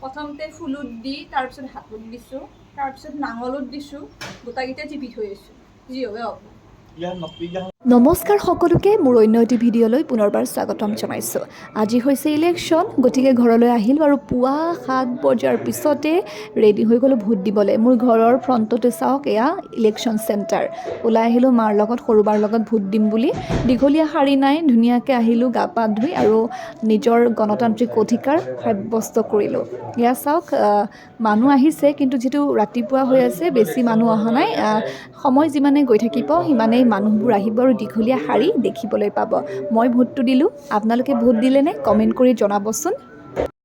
প্ৰথমতে ফুলত দি তাৰপিছত হাতত দিছোঁ, তাৰপিছত নাঙলত দিছোঁ, গোটাকেইটা টিপি থৈ আছোঁ। যি হবে হ'ব। নমস্কাৰ সকলোকে, মোৰ অন্য এটি ভিডিঅ'লৈ পুনৰবাৰ স্বাগতম জনাইছোঁ। আজি হৈছে ইলেকশ্যন, গতিকে ঘৰলৈ আহিলোঁ আৰু পুৱা 7 বজাৰ পিছতে ৰেডি হৈ গ'লোঁ ভোট দিবলৈ। মোৰ ঘৰৰ ফ্ৰণ্টতে চাওক, এয়া ইলেকশ্যন চেণ্টাৰ। ওলাই আহিলোঁ মাৰ লগত, সৰু বাৰ লগত ভোট দিম বুলি। দীঘলীয়া শাৰী নাই, ধুনীয়াকৈ আহিলোঁ গা পা ধুই আৰু নিজৰ গণতান্ত্ৰিক অধিকাৰ সাব্যস্ত কৰিলোঁ। এয়া চাওক, মানুহ আহিছে, কিন্তু যিটো ৰাতিপুৱা হৈ আছে বেছি মানুহ অহা নাই। সময় যিমানে গৈ থাকিব সিমানেই মানুহবোৰ আহিব আৰু দীঘলীয়া শাৰী দেখিবলৈ পাব। মই ভোটটো দিলোঁ, আপোনালোকে ভোট দিলেনে? কমেণ্ট কৰি জনাবচোন।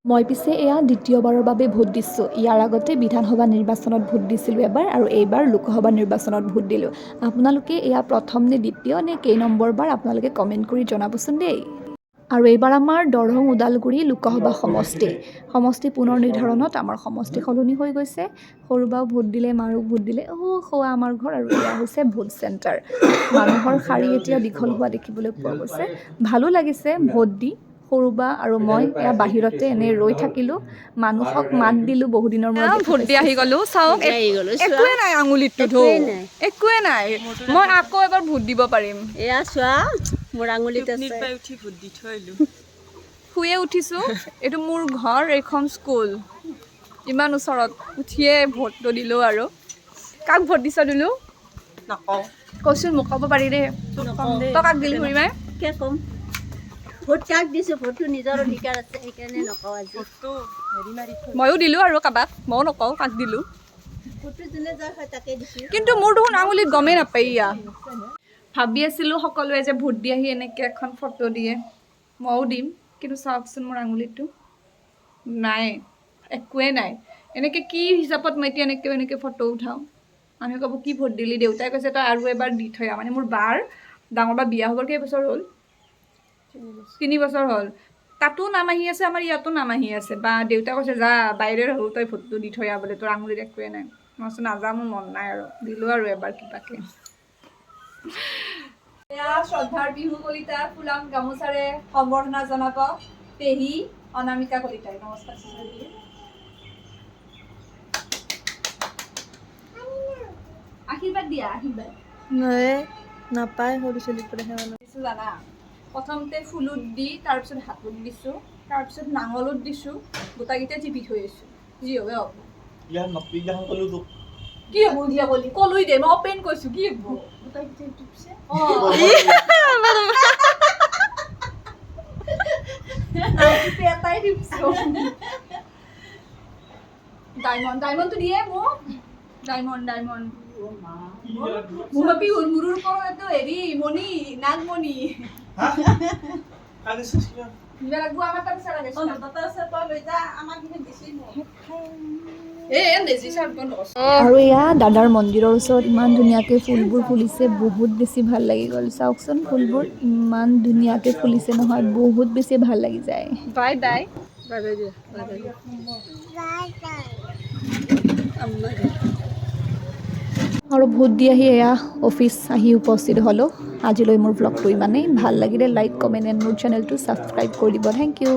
মই পিছে এয়া দ্বিতীয়বাৰৰ বাবে ভোট দিছোঁ। ইয়াৰ আগতে বিধানসভা নিৰ্বাচনত ভোট দিছিলোঁ এবাৰ, আৰু এইবাৰ লোকসভা নিৰ্বাচনত ভোট দিলোঁ। আপোনালোকে এয়া প্ৰথম নে দ্বিতীয় নে কেই নম্বৰবাৰ আপোনালোকে কমেণ্ট কৰি জনাবচোন দেই। আৰু এইবাৰ আমাৰ দৰং ওদালগুৰি লোকসভা সমষ্টি পুনৰ নিৰ্ধাৰণত আমাৰ সমষ্টি সলনি হৈ গৈছে। সৰু বাও ভোট দিলে, মাৰো ভোট দিলে। খোৱা আমাৰ ঘৰ, আৰু এয়া হৈছে ভোট চেণ্টাৰ। মানুহৰ শাৰী এতিয়া দীঘল হোৱা দেখিবলৈ পোৱা গৈছে। ভালো লাগিছে ভোট দি। সৰু বা আৰু মই এয়া বাহিৰতে এনেই ৰৈ থাকিলোঁ, মানুহক মাত দিলোঁ বহুদিনৰ মূৰত। ভোট দি আহি গ'লোঁ, চাওক একোৱে নাই আঙুলিটো, একোৱে নাই। মই আকৌ এবাৰ ভোট দিব পাৰিম। এয়া চোৱা, মোৰ আঙুলিত আছে। শুয়ে উঠিছোঁ, এইটো মোৰ ঘৰ, এইখন স্কুল। ইমান ওচৰত উঠিয়ে ভোটটো দিলোঁ। আৰু কাক ভোট দিছ দিলোঁ নকওঁ, কচোন, মোক ক'ব পাৰি দেই। তই কাক দিলি খুৰীমাই? কিয় ক'ম? ভোট কাক দিছোঁ, ভোটটো নিজৰ অধিকাৰ আছে, সেইকাৰণে নকওঁ আজি। ময়ো দিলোঁ আৰু কাবাক, ময়ো নকওঁ কাক দিলোঁ। ভোটটো যোনে যাৰ হয় তাকে দিছোঁ। কিন্তু মোৰ দেখোন আঙুলিত গমেই নাপায়। ইয়া ভাবি আছিলোঁ সকলোৱে যে ভোট দি আহি এনেকৈ এখন ফটো দিয়ে, ময়ো দিম। কিন্তু চাওকচোন মোৰ আঙুলিটো নাই, একোৱে নাই। এনেকৈ কি হিচাপত মই এতিয়া এনেকৈ ফটো উঠাওঁ? মানুহে ক'ব কি ভোট দিলি? দেউতাই কৈছে তই আৰু এবাৰ দি থৈ আহ। মানে মোৰ বাৰ ডাঙৰ বা বিয়া হ'বৰ কেইবছৰ হ'ল? 3 বছৰ হ'ল। তাতো নাম আহি আছে, আমাৰ ইয়াতো নাম আহি আছে। বা দেউতাই কৈছে যা বাহিৰে হ'ল, তই ভোটটো দি থৈ আহ বোলে, তোৰ আঙুলিত একোৱে নাই। মই কৈছোঁ নাযাওঁ, মোৰ মন নাই আৰু দিলোঁ আৰু এবাৰ কিবাকে। এয়া শ্ৰদ্ধাৰ বিহু কলিতা ফুলাম গামোচাৰে সম্বৰ্ধনা জনাব পেহী অনামিকা কলিতাই। নমস্কাৰ। আশীৰ্বাদ দিয়া, আশীৰ্বাদ। নাপায় সৰু ছোৱালীৰ পৰাহে অলপ দিছোঁ জানা, প্ৰথমতে ফুলত দি তাৰপিছত হাতত দিছোঁ, তাৰপিছত নাঙলত দিছোঁ, গোটাকেইটা টিপি থৈ আছোঁ। যি হবে হ'ব। কি হ'ব দিয়া কলি? কলৈ দে, মই অপেন কৈছোঁ, কি হ'ব? গোটাকেইটা টিপছে। এটাই টিপছোঁ। ডায়মণ্ডটো দিয়ে মোক। ডায়মণ্ড মোৰ বাপি মূৰৰ ওপৰতো হেৰি মণি, নাগমণি। আৰু এয়া দাদাৰ মন্দিৰৰ ওচৰত ইমান ধুনীয়াকৈ ফুলবোৰ ফুলিছে, বহুত বেছি ভাল লাগি গ'ল। চাওকচোন ফুলবোৰ ইমান ধুনীয়াকৈ ফুলিছে নহয়, বহুত বেছি ভাল লাগি যায়। Bye bye. আৰু ভোট দি আহি এয়া অফিচ আহি উপস্থিত হ'লোঁ। আজিলৈ মোৰ ব্লগটো ইমানেই। ভাল লাগিলে লাইক, কমেণ্ট এণ্ড মোৰ চেনেলটো ছাবস্ক্ৰাইব কৰি দিব। Thank U.